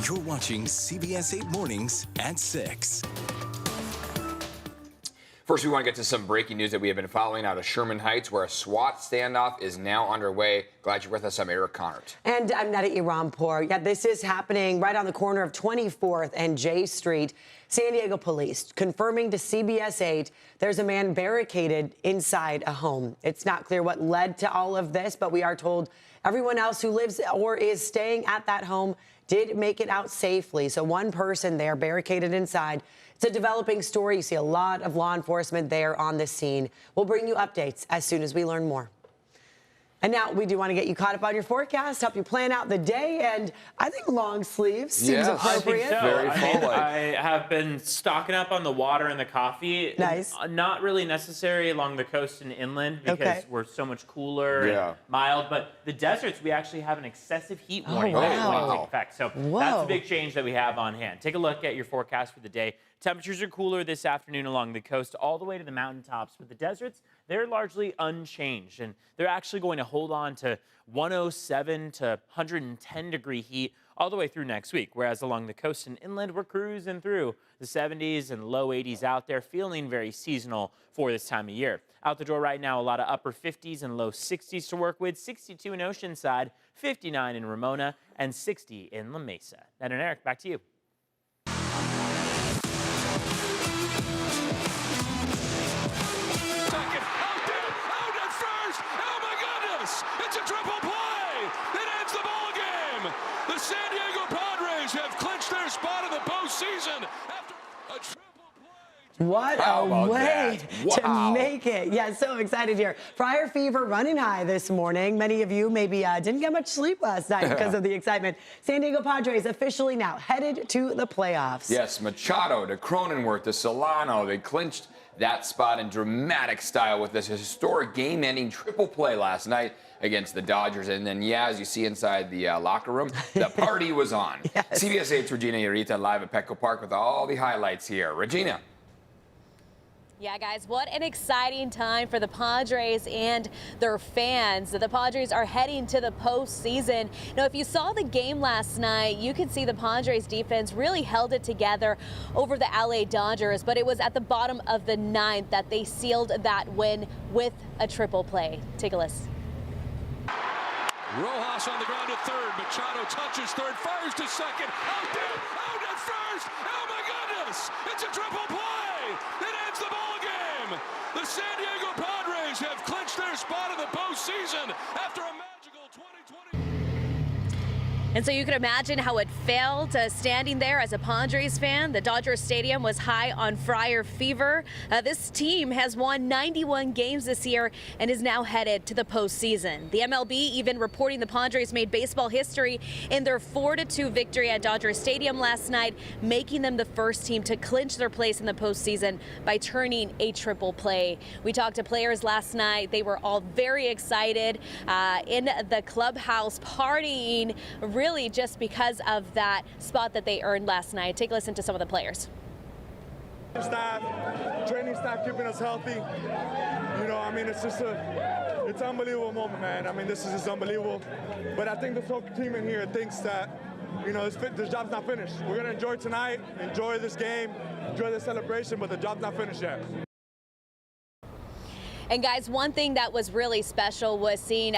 You're watching CBS 8 Mornings at 6. First, we want to get to some breaking news that we have been following out of Sherman Heights, where a SWAT standoff is now underway. Glad you're with us. I'm Eric Connert. And I'm Nada Irampour. Yeah, this is happening right on the corner of 24th and J Street. San Diego police confirming to CBS 8 there's a man barricaded inside a home. It's not clear what led to all of this, but we are told everyone else who lives or is staying at that home did make it out safely. So one person there barricaded inside. It's a developing story. You see a lot of law enforcement there on the scene. We'll bring you updates as soon as we learn more. And now we do want to get you caught up on your forecast, help you plan out the day, and I think long sleeves seems appropriate. I think so. Very fall-like. I have been stocking up on the water and the coffee. Nice. Not really necessary along the coast and inland because we're so much cooler and mild. But the deserts, we actually have an excessive heat warning that's going to take effect. So that's a big change that we have on hand. Take a look at your forecast for the day. Temperatures are cooler this afternoon along the coast all the way to the mountaintops. But the deserts, they're largely unchanged. And they're actually going to hold on to 107 to 110 degree heat all the way through next week. Whereas along the coast and inland, we're cruising through the 70s and low 80s out there, feeling very seasonal for this time of year. Out the door right now, a lot of upper 50s and low 60s to work with. 62 in Oceanside, 59 in Ramona, and 60 in La Mesa. Ned and Eric, back to you. It's a triple play! It ends the ball game! The San Diego Padres have clinched their spot in the postseason after a triple play. What a way to make it. Yeah, so excited here. Friar fever running high this morning. Many of you maybe didn't get much sleep last night because of the excitement. San Diego Padres officially now headed to the playoffs. Yes, Machado to Cronenworth to Solano. They clinched that spot in dramatic style with this historic game-ending triple play last night against the Dodgers. And then, as you see inside the locker room, the party was on. Yes. CBS 8's Regina Urita live at Petco Park with all the highlights here. Regina. Yeah, guys, what an exciting time for the Padres and their fans. The Padres are heading to the postseason. Now, if you saw the game last night, you could see the Padres defense really held it together over the LA Dodgers, but it was at the bottom of the ninth that they sealed that win with a triple play. Take a listen. Rojas on the ground at third. Machado touches third, fires to second. Out at first. Oh, my goodness. It's a triple play. It ends the ball game. The San Diego Padres have clinched their spot in the postseason after a magical 2020. And so you can imagine how it felt standing there as a Padres fan. The Dodger Stadium was high on Friar fever. This team has won 91 games this year and is now headed to the postseason. The MLB even reporting the Padres made baseball history in their 4-2 victory at Dodger Stadium last night, making them the first team to clinch their place in the postseason by turning a triple play. We talked to players last night. They were all very excited in the clubhouse partying, really just because of that spot that they earned last night. Take a listen to some of the players. Training staff keeping us healthy. You know, I mean, it's just it's an unbelievable moment, man. I mean, this is just unbelievable. But I think this whole team in here thinks that, you know, this job's not finished. We're going to enjoy tonight, enjoy this game, enjoy the celebration, but the job's not finished yet. And guys, one thing that was really special was seeing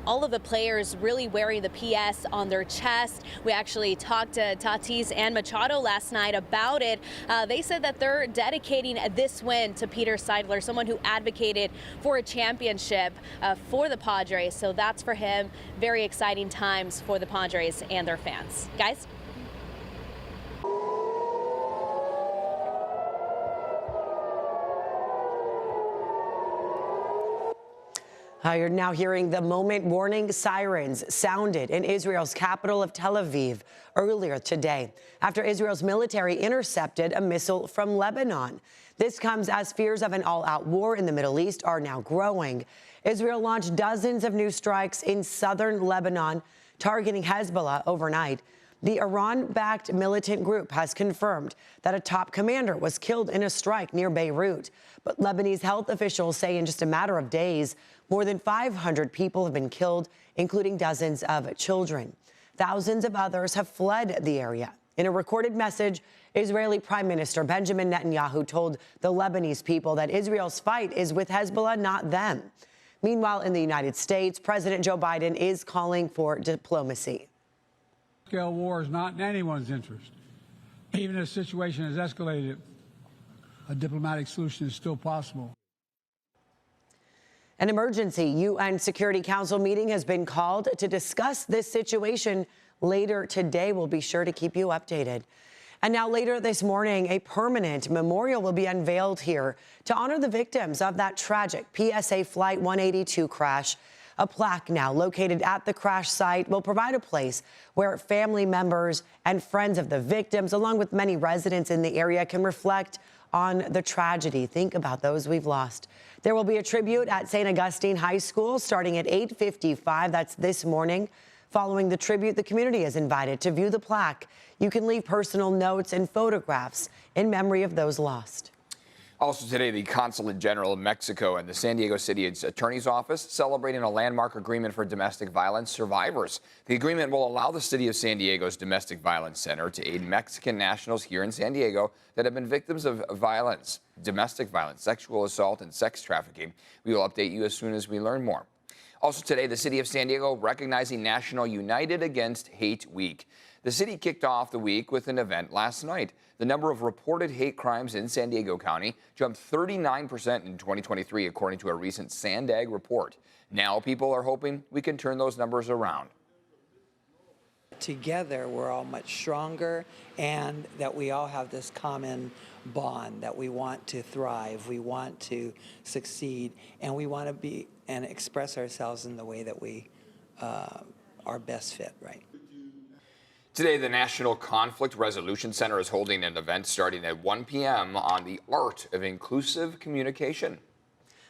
all of the players really wearing the PS on their chest. We actually talked to Tatis and Machado last night about it. They said that they're dedicating this win to Peter Seidler, someone who advocated for a championship for the Padres. So that's for him. Very exciting times for the Padres and their fans. Guys? You're now hearing the moment warning sirens sounded in Israel's capital of Tel Aviv earlier today after Israel's military intercepted a missile from Lebanon. This comes as fears of an all-out war in the Middle East are now growing. Israel launched dozens of new strikes in southern Lebanon, targeting Hezbollah overnight. The Iran-backed militant group has confirmed that a top commander was killed in a strike near Beirut. But Lebanese health officials say in just a matter of days, more than 500 people have been killed, including dozens of children. Thousands of others have fled the area. In a recorded message, Israeli Prime Minister Benjamin Netanyahu told the Lebanese people that Israel's fight is with Hezbollah, not them. Meanwhile, in the United States, President Joe Biden is calling for diplomacy. Scale war is not in anyone's interest. Even if the situation has escalated, a diplomatic solution is still possible. An emergency UN Security Council meeting has been called to discuss this situation later today. We'll be sure to keep you updated. And now later this morning, a permanent memorial will be unveiled here to honor the victims of that tragic PSA Flight 182 crash. A plaque now located at the crash site will provide a place where family members and friends of the victims, along with many residents in the area, can reflect on the tragedy. Think about those we've lost. There will be a tribute at St. Augustine High School starting at 8:55. That's this morning. Following the tribute, the community is invited to view the plaque. You can leave personal notes and photographs in memory of those lost. Also today, the Consulate General of Mexico and the San Diego City Attorney's Office celebrating a landmark agreement for domestic violence survivors. The agreement will allow the City of San Diego's Domestic Violence Center to aid Mexican nationals here in San Diego that have been victims of violence, domestic violence, sexual assault, and sex trafficking. We will update you as soon as we learn more. Also today, the City of San Diego recognizing National United Against Hate Week. The city kicked off the week with an event last night. The number of reported hate crimes in San Diego County jumped 39% in 2023, according to a recent SANDAG report. Now people are hoping we can turn those numbers around. Together, we're all much stronger, and that we all have this common bond that we want to thrive, we want to succeed, and we want to be and express ourselves in the way that we are best fit, right? Today, the National Conflict Resolution Center is holding an event starting at 1 p.m. on the art of inclusive communication.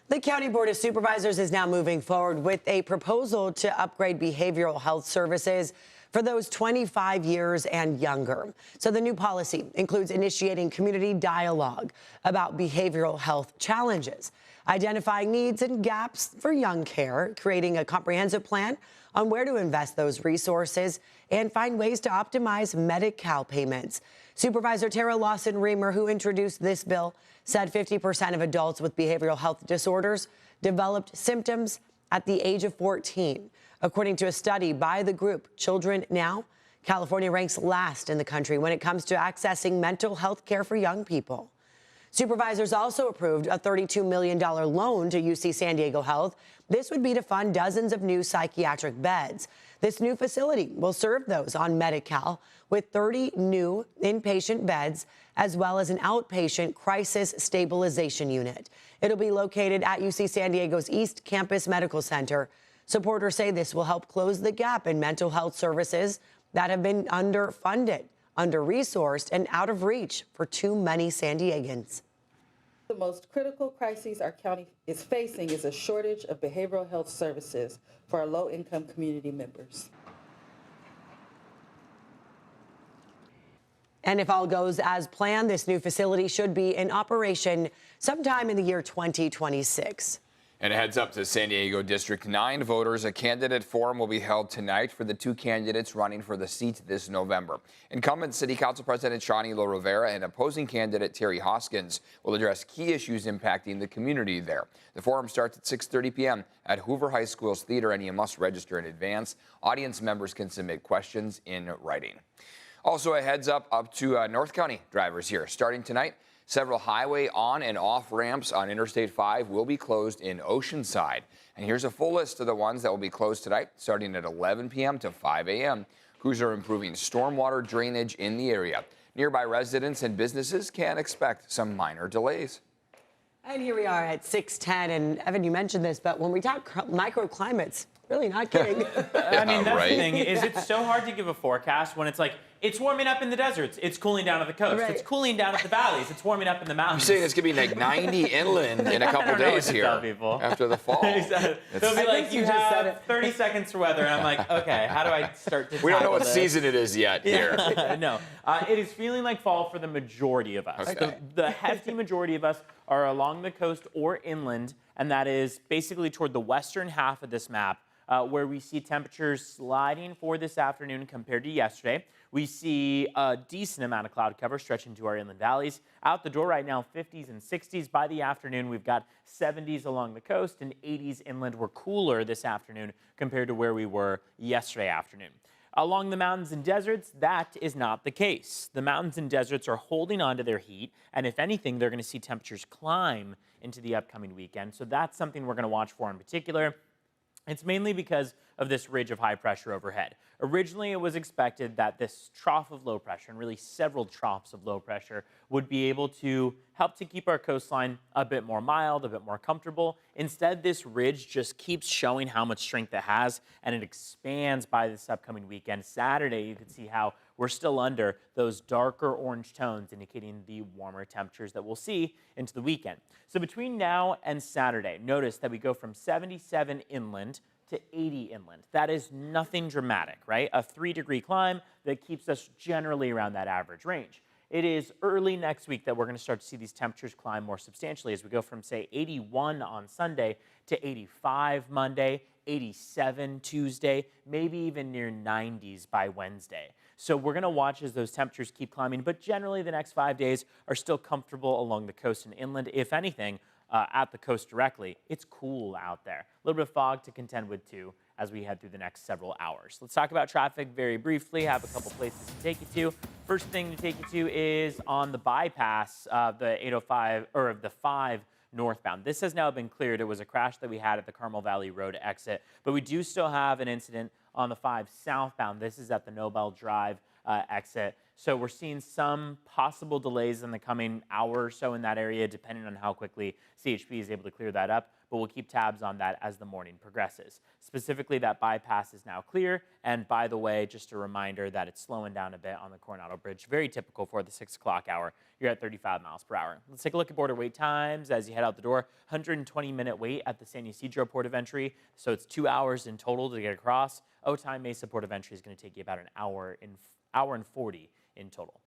The County Board of Supervisors is now moving forward with a proposal to upgrade behavioral health services for those 25 years and younger. So the new policy includes initiating community dialogue about behavioral health challenges, identifying needs and gaps for young care, creating a comprehensive plan on where to invest those resources, and find ways to optimize Medi-Cal payments. Supervisor Tara Lawson-Reamer, who introduced this bill, said 50% of adults with behavioral health disorders developed symptoms at the age of 14. According to a study by the group Children Now, California ranks last in the country when it comes to accessing mental health care for young people. Supervisors also approved a $32 million loan to UC San Diego Health. This would be to fund dozens of new psychiatric beds. This new facility will serve those on Medi-Cal with 30 new inpatient beds, as well as an outpatient crisis stabilization unit. It'll be located at UC San Diego's East Campus Medical Center. Supporters say this will help close the gap in mental health services that have been underfunded, under-resourced, and out of reach for too many San Diegans. The most critical crises our county is facing is a shortage of behavioral health services for our low-income community members. And if all goes as planned, this new facility should be in operation sometime in the year 2026. And a heads up to San Diego District 9 voters, a candidate forum will be held tonight for the two candidates running for the seat this November. Incumbent City Council President Shawneelo Rivera and opposing candidate Terry Hoskins will address key issues impacting the community there. The forum starts at 6:30 p.m. at Hoover High School's theater, and you must register in advance. Audience members can submit questions in writing. Also, a heads up to North County drivers here. Starting tonight, several highway on and off ramps on Interstate 5 will be closed in Oceanside. And here's a full list of the ones that will be closed tonight, starting at 11 p.m. to 5 a.m. Crews are improving stormwater drainage in the area. Nearby residents and businesses can expect some minor delays. And here we are at 6:10. And Evan, you mentioned this, but when we talk microclimates, really not kidding. I mean, that's right? The thing is, it's so hard to give a forecast when it's like, it's warming up in the deserts, it's cooling down at the coast, Right. It's cooling down at the valleys, it's warming up in the mountains. You're saying it's going to be like 90 inland in a couple days here after the fall. Exactly. They'll be like, you have 30 seconds for weather, and I'm like, okay, how do I start to We don't know what this? season it is yet here. No, it is feeling like fall for the majority of us. Okay. The hefty majority of us are along the coast or inland, and that is basically toward the western half of this map. where we see temperatures sliding for this afternoon compared to yesterday. We see a decent amount of cloud cover stretching to our inland valleys. Out the door right now, 50s and 60s. By the afternoon, we've got 70s along the coast and 80s inland. We're cooler this afternoon compared to where we were yesterday afternoon. Along the mountains and deserts, that is not the case. The mountains and deserts are holding on to their heat, and if anything, they're going to see temperatures climb into the upcoming weekend. So that's something we're going to watch for in particular. It's mainly because of this ridge of high pressure overhead. Originally, it was expected that this trough of low pressure, and really several troughs of low pressure, would be able to help to keep our coastline a bit more mild, a bit more comfortable. Instead, this ridge just keeps showing how much strength it has, and it expands by this upcoming weekend. Saturday, you can see how we're still under those darker orange tones, indicating the warmer temperatures that we'll see into the weekend. So between now and Saturday, notice that we go from 77 inland to 80 inland. That is nothing dramatic, right? A 3-degree climb that keeps us generally around that average range. It is early next week that we're going to start to see these temperatures climb more substantially as we go from, say, 81 on Sunday to 85 Monday, 87 Tuesday, maybe even near 90s by Wednesday. So we're going to watch as those temperatures keep climbing, but generally the next 5 days are still comfortable along the coast and inland. If anything, at the coast directly, it's cool out there. A little bit of fog to contend with, too, as we head through the next several hours. Let's talk about traffic very briefly. Have a couple places to take you to. First thing to take you to is on the bypass of the 805, or of the 5 northbound. This has now been cleared. It was a crash that we had at the Carmel Valley Road exit, but we do still have an incident on the 5 southbound. This is at the Nobel Drive exit. So we're seeing some possible delays in the coming hour or so in that area, depending on how quickly CHP is able to clear that up. But we'll keep tabs on that as the morning progresses. Specifically, that bypass is now clear. And by the way, just a reminder that it's slowing down a bit on the Coronado Bridge. Very typical for the 6 o'clock hour. You're at 35 miles per hour. Let's take a look at border wait times as you head out the door. 120-minute wait at the San Ysidro port of entry. So it's 2 hours in total to get across. Otay Mesa port of entry is going to take you about an hour and 40 in total.